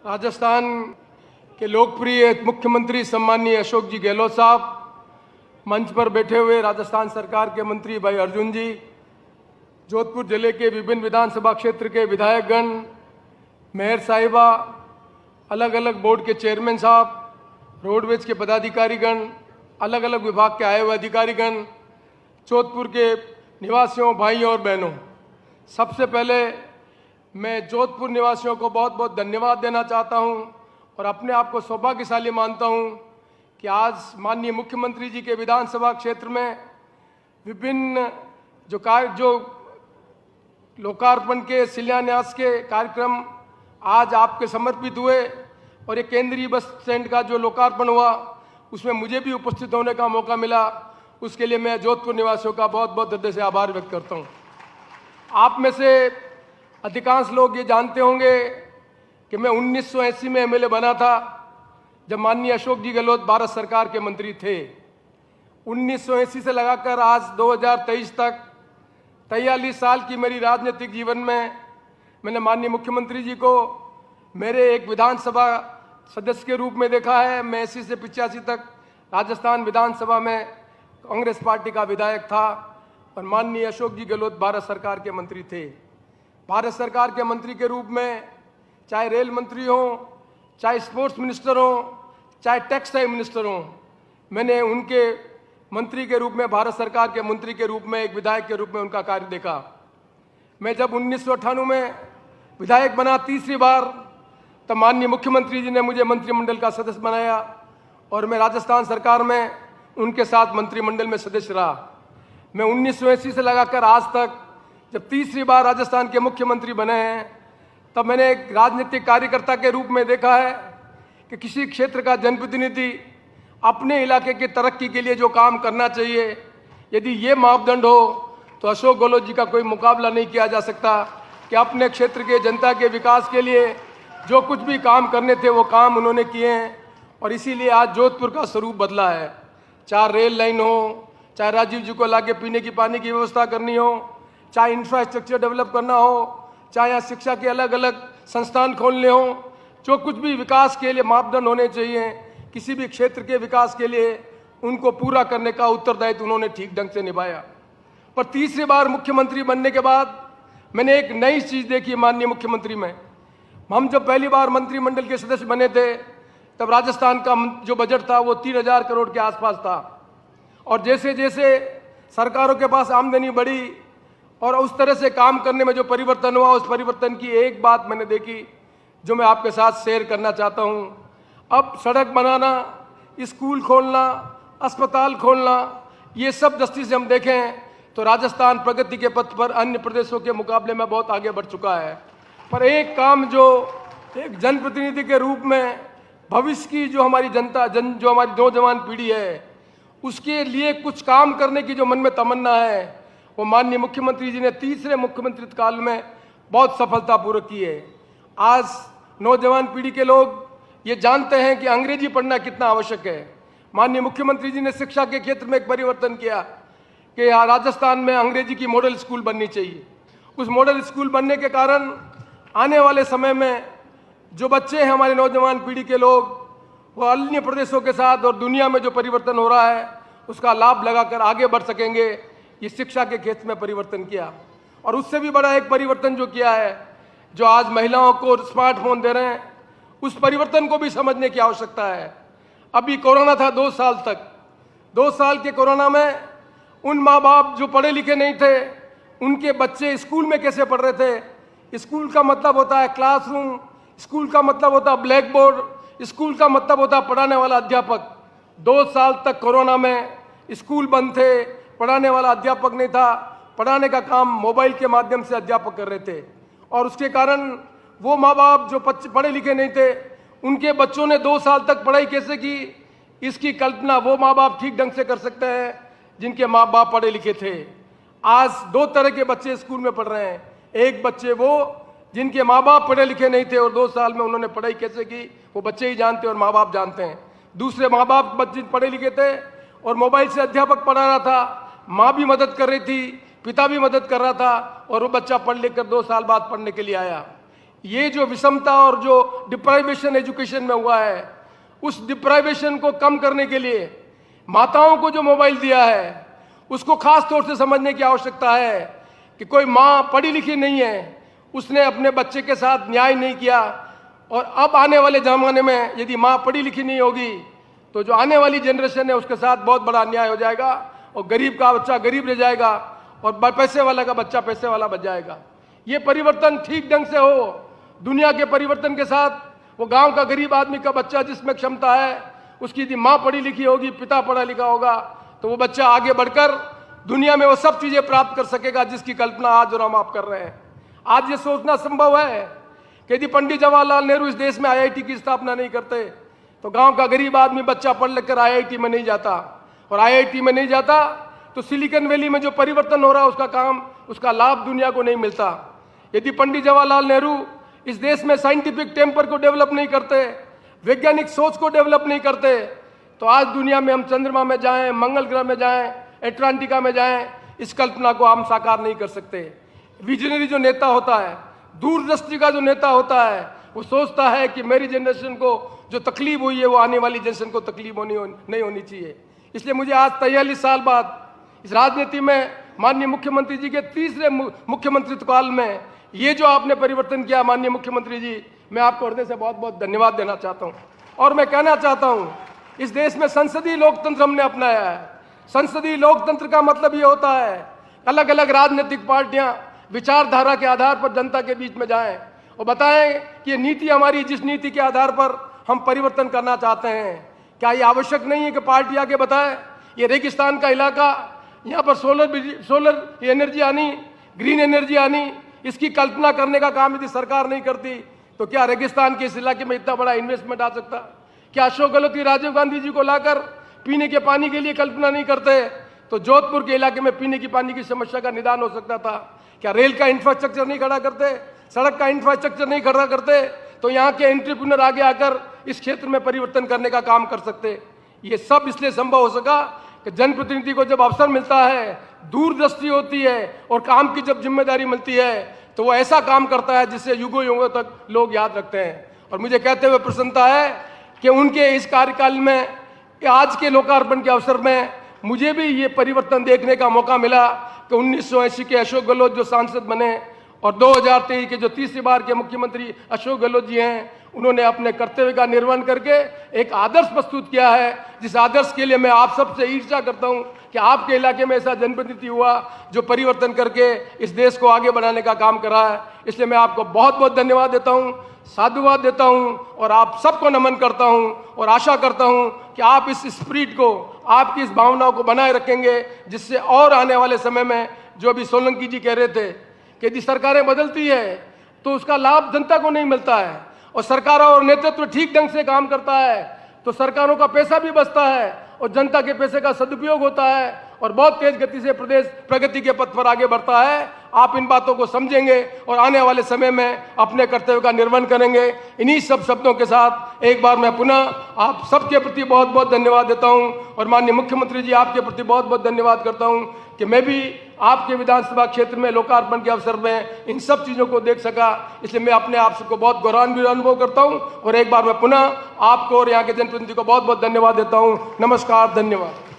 राजस्थान के लोकप्रिय मुख्यमंत्री सम्माननीय अशोक जी गहलोत साहब, मंच पर बैठे हुए राजस्थान सरकार के मंत्री भाई अर्जुन जी, जोधपुर जिले के विभिन्न विधानसभा क्षेत्र के विधायकगण, मेयर साहिबा, अलग अलग बोर्ड के चेयरमैन साहब, रोडवेज के पदाधिकारीगण, अलग अलग विभाग के आए हुए अधिकारीगण, जोधपुर के निवासियों, भाइयों और बहनों, सबसे पहले मैं जोधपुर निवासियों को बहुत बहुत धन्यवाद देना चाहता हूं और अपने आप को सौभाग्यशाली मानता हूं कि आज माननीय मुख्यमंत्री जी के विधानसभा क्षेत्र में विभिन्न जो लोकार्पण के, शिलान्यास के कार्यक्रम आज आपके समर्पित हुए और ये केंद्रीय बस स्टैंड का जो लोकार्पण हुआ उसमें मुझे भी उपस्थित होने का मौका मिला। उसके लिए मैं जोधपुर निवासियों का बहुत बहुत हृदय से आभार व्यक्त करता हूँ। आप में से अधिकांश लोग ये जानते होंगे कि मैं 1980 में एमएलए बना था, जब माननीय अशोक जी गहलोत भारत सरकार के मंत्री थे। 1980 से लगाकर आज 2023 तक 43 साल की मेरी राजनीतिक जीवन में मैंने माननीय मुख्यमंत्री जी को मेरे एक विधानसभा सदस्य के रूप में देखा है। मैं 80 से 85 तक राजस्थान विधानसभा में कांग्रेस पार्टी का विधायक था और माननीय अशोक जी गहलोत भारत सरकार के मंत्री थे। भारत सरकार के मंत्री के रूप में चाहे रेल मंत्री हों, चाहे स्पोर्ट्स मिनिस्टर हों, चाहे टेक्सटाइल मिनिस्टर हों, मैंने उनके मंत्री के रूप में, भारत सरकार के मंत्री के रूप में, एक विधायक के रूप में उनका कार्य देखा। मैं जब 1998 में विधायक बना तीसरी बार, तब माननीय मुख्यमंत्री जी ने मुझे मंत्रिमंडल का सदस्य बनाया और मैं राजस्थान सरकार में उनके साथ मंत्रिमंडल में सदस्य रहा। मैं 1980 से लगाकर आज तक जब तीसरी बार राजस्थान के मुख्यमंत्री बने हैं, तब मैंने एक राजनीतिक कार्यकर्ता के रूप में देखा है कि किसी क्षेत्र का जनप्रतिनिधि अपने इलाके की तरक्की के लिए जो काम करना चाहिए, यदि ये मापदंड हो तो अशोक गहलोत जी का कोई मुकाबला नहीं किया जा सकता कि अपने क्षेत्र के जनता के विकास के लिए जो कुछ भी काम करने थे वो काम उन्होंने किए हैं। और इसीलिए आज जोधपुर का स्वरूप बदला है। चाहे रेल लाइन हो, चाहे राजीव जी को लाके पीने की पानी की व्यवस्था करनी हो, चाहे इंफ्रास्ट्रक्चर डेवलप करना हो, चाहे यहाँ शिक्षा के अलग अलग संस्थान खोलने हो, जो कुछ भी विकास के लिए मापदंड होने चाहिए किसी भी क्षेत्र के विकास के लिए, उनको पूरा करने का उत्तरदायित्व उन्होंने ठीक ढंग से निभाया। पर तीसरी बार मुख्यमंत्री बनने के बाद मैंने एक नई चीज़ देखी माननीय मुख्यमंत्री में। हम जब पहली बार मंत्रिमंडल के सदस्य बने थे, तब राजस्थान का जो बजट था वो 3000 करोड़ के आसपास था और जैसे जैसे सरकारों के पास आमदनी बढ़ी और उस तरह से काम करने में जो परिवर्तन हुआ, उस परिवर्तन की एक बात मैंने देखी जो मैं आपके साथ शेयर करना चाहता हूँ। अब सड़क बनाना, स्कूल खोलना, अस्पताल खोलना, ये सब दृष्टि से हम देखें तो राजस्थान प्रगति के पथ पर अन्य प्रदेशों के मुकाबले में बहुत आगे बढ़ चुका है। पर एक काम जो एक जनप्रतिनिधि के रूप में भविष्य की जो हमारी जनता जो हमारी नौजवान पीढ़ी है, उसके लिए कुछ काम करने की जो मन में तमन्ना है, वो माननीय मुख्यमंत्री जी ने तीसरे मुख्यमंत्री काल में बहुत सफलतापूर्वक की है। आज नौजवान पीढ़ी के लोग ये जानते हैं कि अंग्रेजी पढ़ना कितना आवश्यक है। माननीय मुख्यमंत्री जी ने शिक्षा के क्षेत्र में एक परिवर्तन किया कि राजस्थान में अंग्रेजी की मॉडल स्कूल बननी चाहिए। उस मॉडल स्कूल बनने के कारण आने वाले समय में जो बच्चे हैं, हमारे नौजवान पीढ़ी के लोग, वो अन्य प्रदेशों के साथ और दुनिया में जो परिवर्तन हो रहा है उसका लाभ लगाकर आगे बढ़ सकेंगे। ये शिक्षा के क्षेत्र में परिवर्तन किया और उससे भी बड़ा एक परिवर्तन जो किया है, जो आज महिलाओं को स्मार्टफोन दे रहे हैं, उस परिवर्तन को भी समझने की आवश्यकता है। अभी कोरोना था 2 साल तक, 2 साल के कोरोना में उन माँ बाप जो पढ़े लिखे नहीं थे, उनके बच्चे स्कूल में कैसे पढ़ रहे थे। स्कूल का मतलब होता है क्लासरूम, स्कूल का मतलब होता है ब्लैक बोर्ड, स्कूल का मतलब होता है पढ़ाने वाला अध्यापक। 2 साल तक कोरोना में स्कूल बंद थे, पढ़ाने वाला अध्यापक नहीं था, पढ़ाने का काम मोबाइल के माध्यम से अध्यापक कर रहे थे और उसके कारण वो माँ बाप जो पढ़े लिखे नहीं थे, उनके बच्चों ने 2 साल तक पढ़ाई कैसे की, इसकी कल्पना वो माँ बाप ठीक ढंग से कर सकते हैं जिनके माँ बाप पढ़े लिखे थे। आज 2 तरह के बच्चे स्कूल में पढ़ रहे हैं। एक बच्चे वो जिनके माँ बाप पढ़े लिखे नहीं थे और 2 साल में उन्होंने पढ़ाई कैसे की वो बच्चे ही जानते हैं और माँ बाप जानते हैं। दूसरे माँ बाप बच्चे पढ़े लिखे थे और मोबाइल से अध्यापक पढ़ा रहा था, माँ भी मदद कर रही थी, पिता भी मदद कर रहा था और वो बच्चा पढ़ लिख कर 2 साल बाद पढ़ने के लिए आया। ये जो विषमता और जो डिप्राइवेशन एजुकेशन में हुआ है, उस डिप्राइवेशन को कम करने के लिए माताओं को जो मोबाइल दिया है उसको खास तौर से समझने की आवश्यकता है कि कोई माँ पढ़ी लिखी नहीं है, उसने अपने बच्चे के साथ न्याय नहीं किया, और अब आने वाले ज़माने में यदि माँ पढ़ी लिखी नहीं होगी तो जो आने वाली जनरेशन है उसके साथ बहुत बड़ा अन्याय हो जाएगा, और गरीब का बच्चा गरीब रह जाएगा और पैसे वाला का बच्चा पैसे वाला बच जाएगा। ये परिवर्तन ठीक ढंग से हो, दुनिया के परिवर्तन के साथ, वो गांव का गरीब आदमी का बच्चा जिसमें क्षमता है, उसकी यदि माँ पढ़ी लिखी होगी, पिता पढ़ा लिखा होगा, तो वो बच्चा आगे बढ़कर दुनिया में वो सब चीज़ें प्राप्त कर सकेगा जिसकी कल्पना आज और हम आप कर रहे हैं। आज ये सोचना संभव है कि यदि पंडित जवाहरलाल नेहरू इस देश में IIT की स्थापना नहीं करते तो गांव का गरीब आदमी बच्चा पढ़ लिख कर IIT में नहीं जाता, और IIT में नहीं जाता तो सिलिकॉन वैली में जो परिवर्तन हो रहा है उसका काम, उसका लाभ दुनिया को नहीं मिलता। यदि पंडित जवाहरलाल नेहरू इस देश में साइंटिफिक टेम्पर को डेवलप नहीं करते, वैज्ञानिक सोच को डेवलप नहीं करते, तो आज दुनिया में हम चंद्रमा में जाएं, मंगल ग्रह में जाएं, एटलांटिका में जाएं, इस कल्पना को हम साकार नहीं कर सकते। विजनरी जो नेता होता है, दूरदृष्टि का जो नेता होता है, वो सोचता है कि मेरी जनरेशन को जो तकलीफ हुई है वो आने वाली जनरेशन को तकलीफ नहीं होनी चाहिए। इसलिए मुझे आज 43 साल बाद इस राजनीति में माननीय मुख्यमंत्री जी के तीसरे मुख्यमंत्रित्व काल में ये जो आपने परिवर्तन किया, माननीय मुख्यमंत्री जी, मैं आपको हृदय से बहुत बहुत धन्यवाद देना चाहता हूँ। और मैं कहना चाहता हूँ, इस देश में संसदीय लोकतंत्र हमने अपनाया है। संसदीय लोकतंत्र का मतलब ये होता है अलग अलग राजनीतिक पार्टियां विचारधारा के आधार पर जनता के बीच में जाएं और बताएं कि ये नीति हमारी, जिस नीति के आधार पर हम परिवर्तन करना चाहते हैं, क्या ये आवश्यक नहीं है कि पार्टी आगे बताए ये रेगिस्तान का इलाका, यहाँ पर सोलर एनर्जी आनी, ग्रीन एनर्जी आनी, इसकी कल्पना करने का काम यदि सरकार नहीं करती तो क्या रेगिस्तान के इस इलाके में इतना बड़ा इन्वेस्टमेंट आ सकता? क्या अशोक गहलोत राजीव गांधी जी को लाकर पीने के पानी के लिए कल्पना नहीं करते तो जोधपुर के इलाके में पीने की पानी की समस्या का निदान हो सकता था? क्या रेल का इंफ्रास्ट्रक्चर नहीं खड़ा करते, सड़क का इंफ्रास्ट्रक्चर नहीं खड़ा करते तो यहाँ के एंटरप्रेन्योर आगे आकर इस क्षेत्र में परिवर्तन करने का काम कर सकते? ये सब इसलिए संभव हो सका कि जनप्रतिनिधि को जब अवसर मिलता है, दूरदृष्टि होती है और काम की जब जिम्मेदारी मिलती है तो वो ऐसा काम करता है जिससे युगों युगों तक लोग याद रखते हैं। और मुझे कहते हुए प्रसन्नता है कि उनके इस कार्यकाल में, आज के लोकार्पण के अवसर में मुझे भी ये परिवर्तन देखने का मौका मिला कि 1980 के अशोक गहलोत जो सांसद बने और 2023 के जो तीसरी बार के मुख्यमंत्री अशोक गहलोत जी हैं, उन्होंने अपने कर्तव्य का निर्वहन करके एक आदर्श प्रस्तुत किया है, जिस आदर्श के लिए मैं आप सबसे ईर्ष्या करता हूं कि आपके इलाके में ऐसा जनप्रतिनिधि हुआ जो परिवर्तन करके इस देश को आगे बढ़ाने का काम करा है। इसलिए मैं आपको बहुत बहुत धन्यवाद देता हूं, साधुवाद देता हूं और आप सबको नमन करता हूं और आशा करता हूं कि आप इस स्पिरिट को, आपकी इस भावनाओं को बनाए रखेंगे, जिससे और आने वाले समय में जो अभी सोलंकी जी कह रहे थे कि यदि सरकारें बदलती है तो उसका लाभ जनता को नहीं मिलता है, और सरकारों और नेतृत्व ठीक ढंग से काम करता है तो सरकारों का पैसा भी बचता है और जनता के पैसे का सदुपयोग होता है और बहुत तेज गति से प्रदेश प्रगति के पथ पर आगे बढ़ता है। आप इन बातों को समझेंगे और आने वाले समय में अपने कर्तव्य का निर्वहन करेंगे। इन्हीं सब शब्दों के साथ एक बार मैं पुनः आप सबके प्रति बहुत बहुत धन्यवाद देता हूं और माननीय मुख्यमंत्री जी आपके प्रति बहुत बहुत धन्यवाद करता हूं कि मैं भी आपके विधानसभा क्षेत्र में लोकार्पण के अवसर में इन सब चीज़ों को देख सका। इसलिए मैं अपने आप को बहुत गौरवान्वित अनुभव करता हूं और एक बार मैं पुनः आपको और यहाँ के जनप्रतिनिधि को बहुत बहुत धन्यवाद देता हूं। नमस्कार, धन्यवाद।